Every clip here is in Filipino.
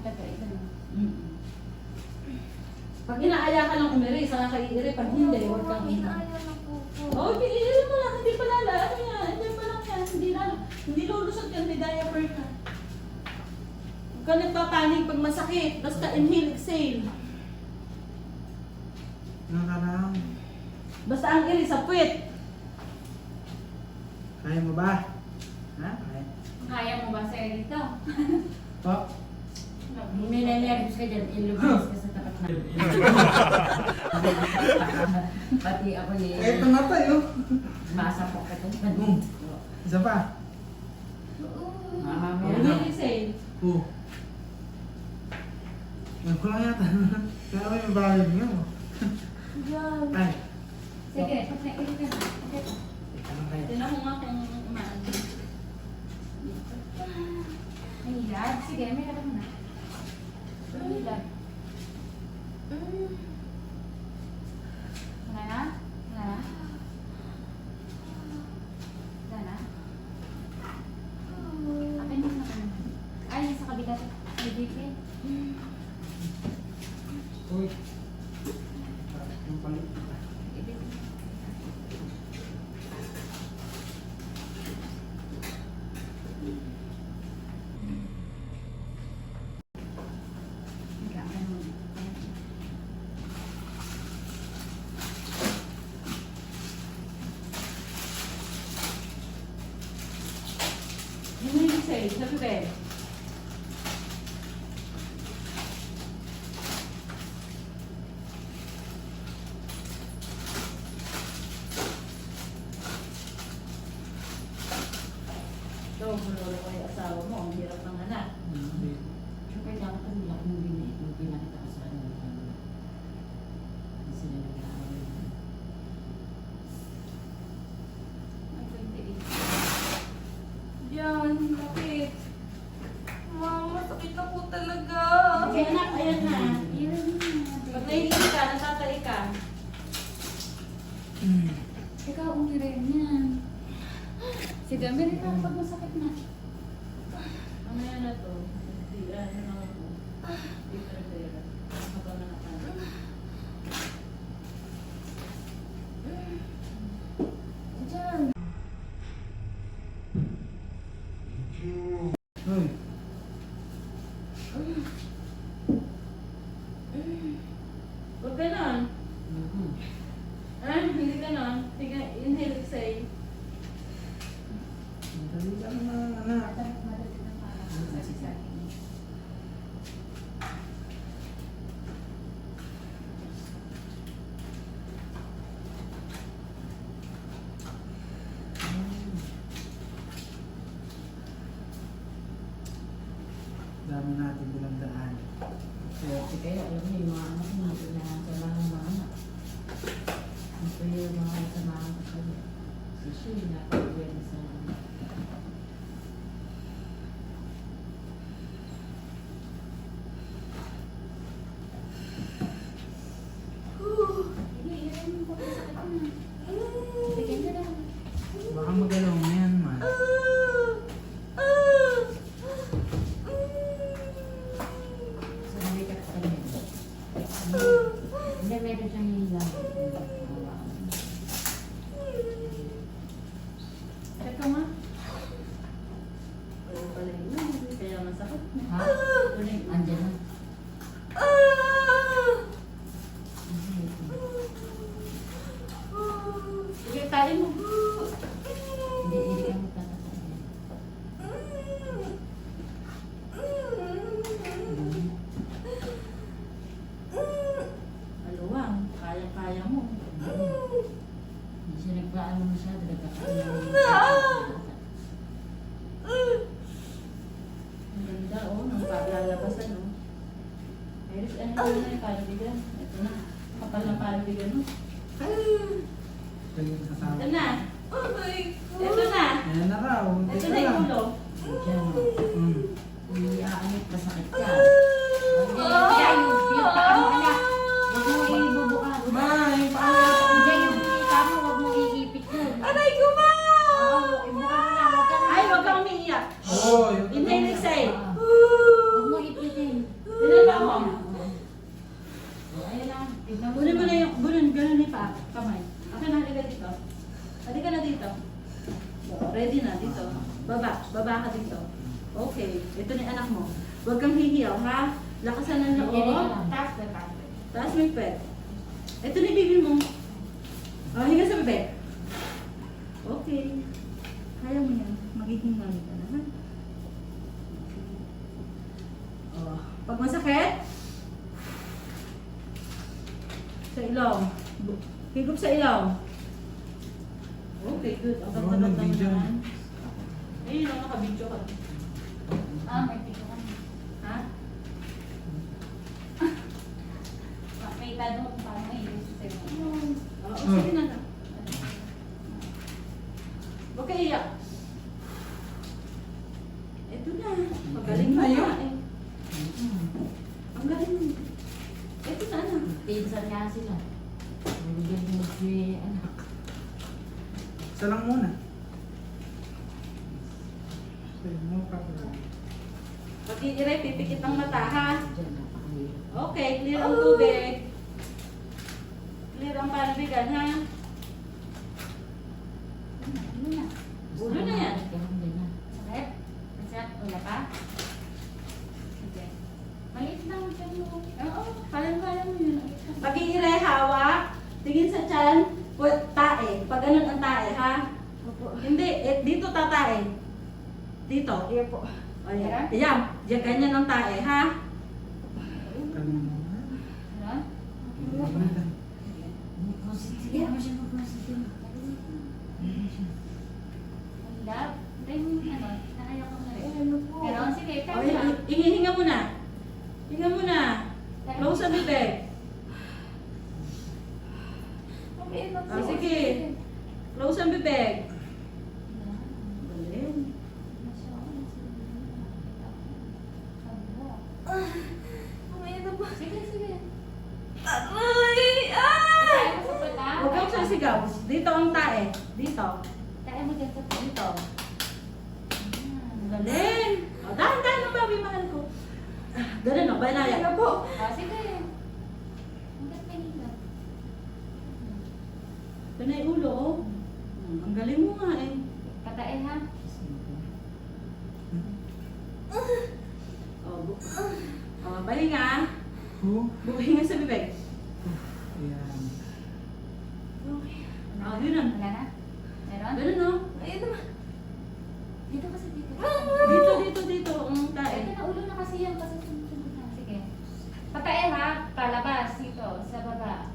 tagay ka na. Pag inaaya ka ng umiri, saka ka iiri. Pag hindi, huwag kang ina. Inaaya na po po. Oo, iiri mo lang. Hindi pa lala. Ano yan? Hindi pa lang yan. Hindi lulusot yan. May diaper ka. Huwag ka nagpapanig pag masakit. Basta inhale, exhale. Nakarang. Basta ang iri sa puwit. Kaya mo ba? Ha? Kaya. Kaya mo ba sa'yo dito? Po? May nervous ka dyan, ilubis ka sa tapat na. Pati ako eh. Ito na tayo. Masapok ka dyan. Isa pa. Mamamaya. Inhale, exhale. Yan ko lang yata. Kaya may bayad niyo. Yan. Ay. Sige, pagkaili ka na. Okay. Anong kaya? Tinan mo nga kung umaan. Mahirap. Sige, may laban na. Mahirap. Wala na? Wala na? Wala na? Akin mo na ka naman. Ay, sa kabila. Ay, baby. Uy. Yung palit. Inhale, exhale. Sa puwit. Ito, bulolo ko yung asawa mo. Ang hirap ng anak. Siyempre, dapat ang laki ng binay kung pinakita ka sa kanila. Hindi sila nag-aaral. Ay, 28. Yan, bakit? Mama, sakit na po talaga. Sige, anak. Ayan na. Ayan na. Pag nahihili ka, natatay ka. Ikaw, umirin yan. Sige, meron ka pag masakit na. Mamaya na to. Hindi, ano na ako. Hindi ka rin. Habang nakakain. Diyan. Uy. Huwag ganon. Ah, hindi ganon. Sige, inhale, exhale. Dali lang na, anak. Madali na parang sa akin. Dami natin bilang daan. Swerte kayo, alam mo yung mga anak mo, hindi na samahan ng mga anak. Ito yung mga samahan ko kayo. Si Shui, napag-uwi sa anak. Hindi, yan yung pag masakit na. Bigyan na lang. Baka magalaw na yan, man. Sanay ka pa rin. Hindi, meron siyang hilang. Teka nga. Wala pala yun. Kaya masakit na. Ha? Andyan na. Sige, kain mo. Hindi kami tatatayin. Maluwang. Kaya-kaya mo. Hindi siya nagpaano masyado, nagkakaano. Ang ganda, oh. Nang lalabasan, oh. Iris, ano na yung palabigan? Ito na. Kapal na palabigan, oh. Tayo sa kasama. Ito na. Ito na. Ayan na raw. Ito na yung ulo. Diyan. Mm. Iyaanit, masakit ka. Kaya yung paa mo, anak. Huwag mo ibubuka. Ma, yung paa. Hindi, yung paa mo, huwag mo iipit yun. Aray ko, ma! Oo, ibuka mo na. Huwag ka na. Ay, huwag kang umiiyak. Oo, yung Inhale, exhale. Huwag mo ipitin. Okay. Ito na yung anak mo. Huwag kang hihiyaw, ha? Lakasan ng loob. Taas na taas. Taas mo yung pet. Ito na yung baby mo. Oh, hinga sa bebe. Okay. Kaya mo yan. Magiging mami ka na, ha? Oh. Pag masakit, sa ilong. Higop sa ilong. Okay, good. Ang Oo, ganda-ganda nag-video. naman. Ayun lang, nakabidyo ka. May pito ka. Ha? May tanong kung paano may ilis sa'yo. Oo, sige na lang. Huwag ka iyak. Ito na. Magaling Na na yun. yun. Ang galing mo. Ito na na. Pinsan nga sila. Nagiging mo si anak. Isa lang muna. Sige, mo ka pala. Pag-iiray, pipikit ang mata, ha? Diyan, napakahirap. Okay, clear ang tubig. Clear ang panabigan, ha? Ano na? Ulo na yan. Kaya ganyan. Sakit? Masarap? Wala pa? Sige. Maliit lang ang tiyan mo. Oo, kaya mo yun. Pag-iiray, hawak. Tingin sa tiyan. Tae. Pag ganun ang tae, ha? Hindi, dito tatae. Dito. Iya po. O, yan. Yan. Diyan, ganyan ang tae, ha? Kanina. Ano? Sige, ano siya mag-consider? Love? Then, ano? Nakaya ko na rin. Ano po? Pero, sige, O, time lang. ihinga muna. Hinga muna. Close ang bibig. O, sige. Close ang bibig. Galing. Sige, sige. Aray! Kaya mo sa pata? Huwag kang sasigaw. Dito ang tae. Dito. Kaya mo dyan sa pata. Dito. Galing. O, dahan-dahan ang babi, mahal ko. Ganun o, banaya. Sige po. Sige. Hanggat kanina. Ito na yung ulo, oh. Ang galing mo nga eh. Patayin ha. Pahinga. Buhinga sa bibig. Ayan. Ganun. Wala na? Meron? Ganun o. Dito kasi dito. Dito. Ang tae. Ito na ulo na kasi yan kasi sunod na. Sige. Patayin ha. Palabas dito sa baba.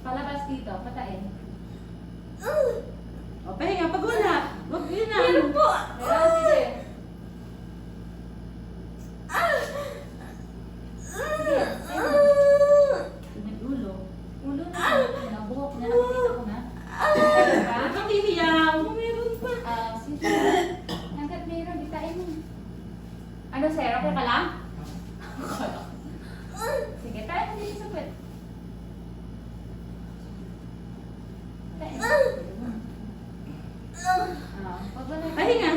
Palabas dito. Patayin. O, pahinga. Pag wala. Wag yun na. Meron, sige. Sige. Ito na yung ulo. Ulo na. Nabuhok na. Nakikita ko na. Meron pa? Huwag kang hihiyaw. Meron pa. Sige. Hanggat meron, itain mo. Ano, sir? Okay ka lang? Sige, tayo mo dito sa pwet. Pag wala. Pahinga.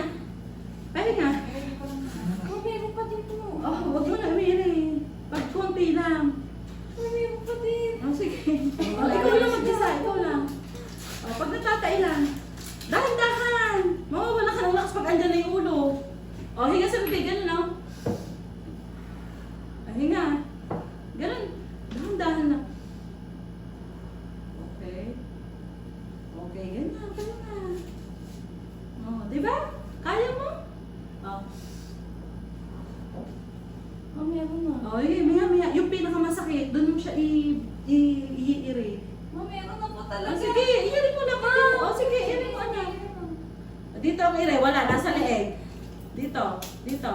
Pahinga. Meron pa dito. Oh, wag mo na umiri. Pag konti lang. Meron pa dito. Oh, sige. Oh, ikaw lang mag-isa. Ikaw lang. Oh, pag natatay lang. Dahan-dahan. Mawawala ka ng lakas pag andyan na yung ulo. Oh, hinga sa bibig. Ganun, no? Ah, hinga. Ganun. Dahan-dahan na. Okay. Okay, ganyan. Kaya na. Oh, di ba? Kaya mo? Oh. Oh, meron na. Oh, maya. Yung pinakamasakit, doon mo siya i-iri. Oh, meron na po Oh, talaga. sige, i-iri mo na pa. Oh, sige, i-iri mo na. Dito ang iri, wala, nasa leeg. Dito.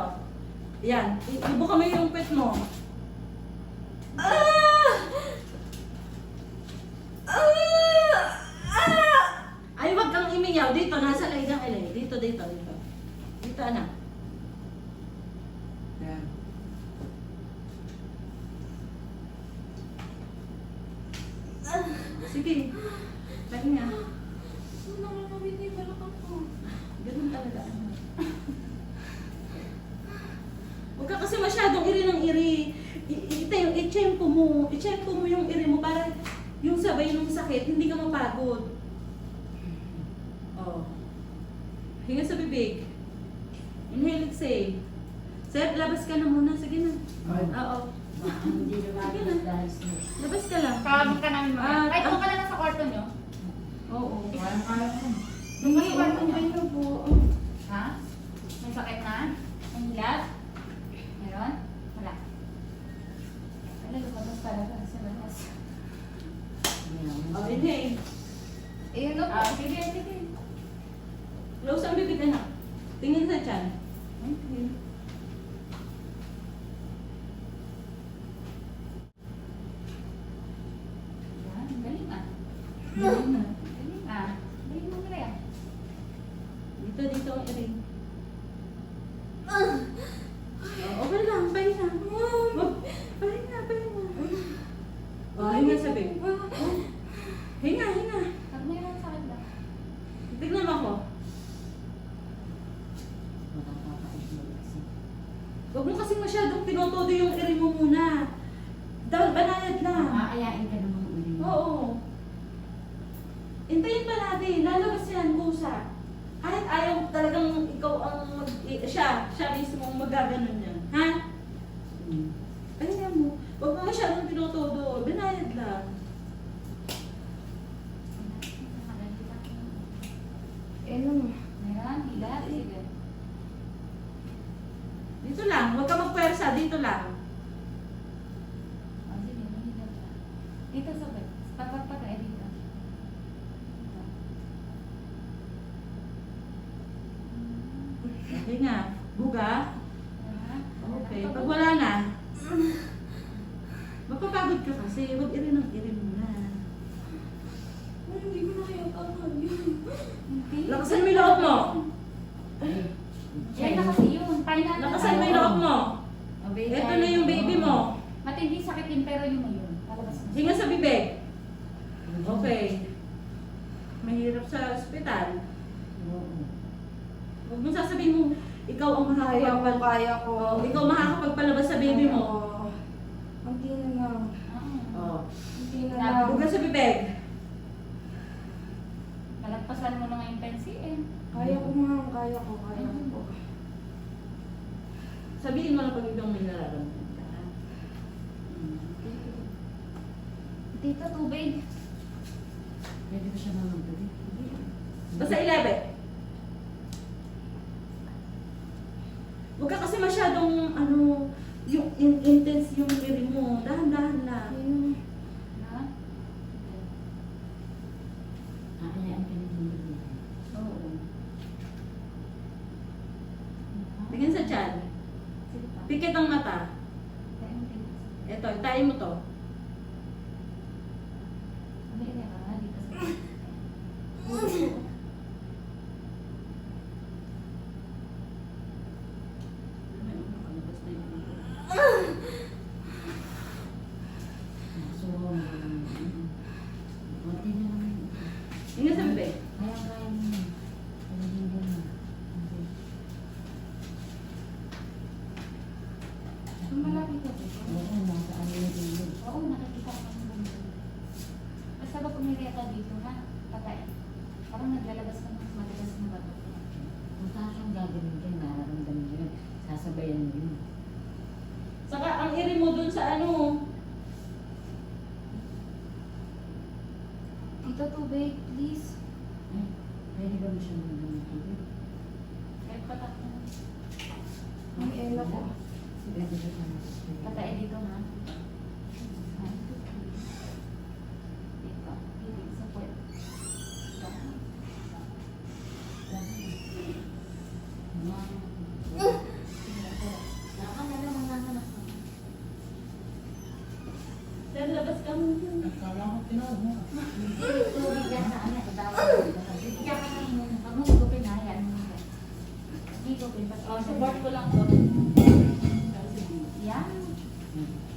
Yan, ibuka mo yung pet mo. Ay, wag kang imiyaw. Dito, nasa leeg ang iri. Dito. Dito, anak. Ayan. Sige. Pahinga. Nakakabiti pala ako. Ganun talaga. Huwag ka kasi masyadong iri ng iri. I-tempo mo. I-tempo mo yung iri mo para yung sabay ng sakit, hindi ka mapagod. Oh. Hinga sa bibig. Inhale, exhale. Sir, labas ka na muna. Sige na. Ay. Oo. Baka hindi lumalabas dahil snow. Labas ka lang. Kawagin ka namin mga. Ah, Kahit kung ka lang sa kwarto nyo. Oo. Kaya ko. Doon ka sa kwarto nyo. okay na po. Ha? May sakit na? May hilap? Meron? Wala. Wala, lumabas talaga sa labas. Oh, inhale. Ayun no po. Sige, sige. Close ang bibig, anak. Tingin sa tiyan. Okay. Yan, galing ah. Galing na. Galing ah. Galing mo kaya. Dito ang ring. Oh, okay lang, pahinga. Pahinga. Oh, hinga sa bibig. Hinga. Pag mayroon sakit ba? Tignan mo ako. Huwag mo kasi masyadong tinotodo yung iri mo muna. Dahil banayad lang. Aayain ka naman ulit. Oo. Hintayin pa natin. Lalabas yan, kusa. Kahit ayaw talagang ikaw ang siya mismo ang magaganon yan. Ha? Ayun mo. Huwag mo masyadong tinotodo. Banayad lang. Meron? Hilap? Sige. Dito lang. Huwag ka magpwersa. Dito lang. Oh, sige, may hilap ka. Dito sa bed. Pagpagpag ay dito. Okay nga. Buga. Ha? Okay. Pag wala na, mapapagod ka kasi. Huwag iri muna. Ay, hindi ko na kaya tama yun. Lakasan mo yung loob mo. Yan na kasi yun. Final na Lakasan mo yung loob mo. Ito na yung baby mo. Matindi sakitin pero yun na yun. Palabas na. Hinga sa bibig. Okay. Mahirap sa ospital. Huwag mo sasabihin mo, ikaw ang makakapagpalabas. Kaya ko. Ikaw makakapagpalabas sa baby mo. Hindi na lang. Oh. Hindi na lang. Buga sa bibig. Malagpasan mo na nga yung pensi eh. Kaya ko ma'am, kaya ko. Sabihin mo lang pag ikaw may nararamdaman ka. Dito, tubig. Pwede ba siya mamagdali? Basta 11. Huwag ka kasi masyadong yung intense yung iri mo. Dahan-dahan lang. Ha? Aayain ka naman ulit. Oo. Tingin sa tiyan. Sige pa. Pikit ang mata. Kaya mo dito. Ito, itayin mo to. May area ka nga dito sa So, konti na lang. Hinga sa bibig. Kaya mo yun. Pagiging gano'n. Malapit ka dito. Oo, nasa ano yung ilog. Oo, nakikita ko ng bundok. Basta ba pumirya ka dito ha? Patay. Parang naglalabas ka ng madalas ng bato. Kung saan siyang gagawin ka, nararamdaman mo yun. Sasabayan mo yun. Saka ang iri mo dun sa Dito tubig, please. Ay, pwede ba mo siya magdamag? Kahit patak mo. Ang ela ko. Pwede ba siya Patay dito ha? Dito. Hilig sa puwet. Sir, labas ka muna. Akala ko tinawag mo. Tubig yan sa ano, tawag. Bibigyan ka ng muna. Pag mo higupin, hayaan mo muna. Higupin, Oh, support ko lang to. Yan. Hmm.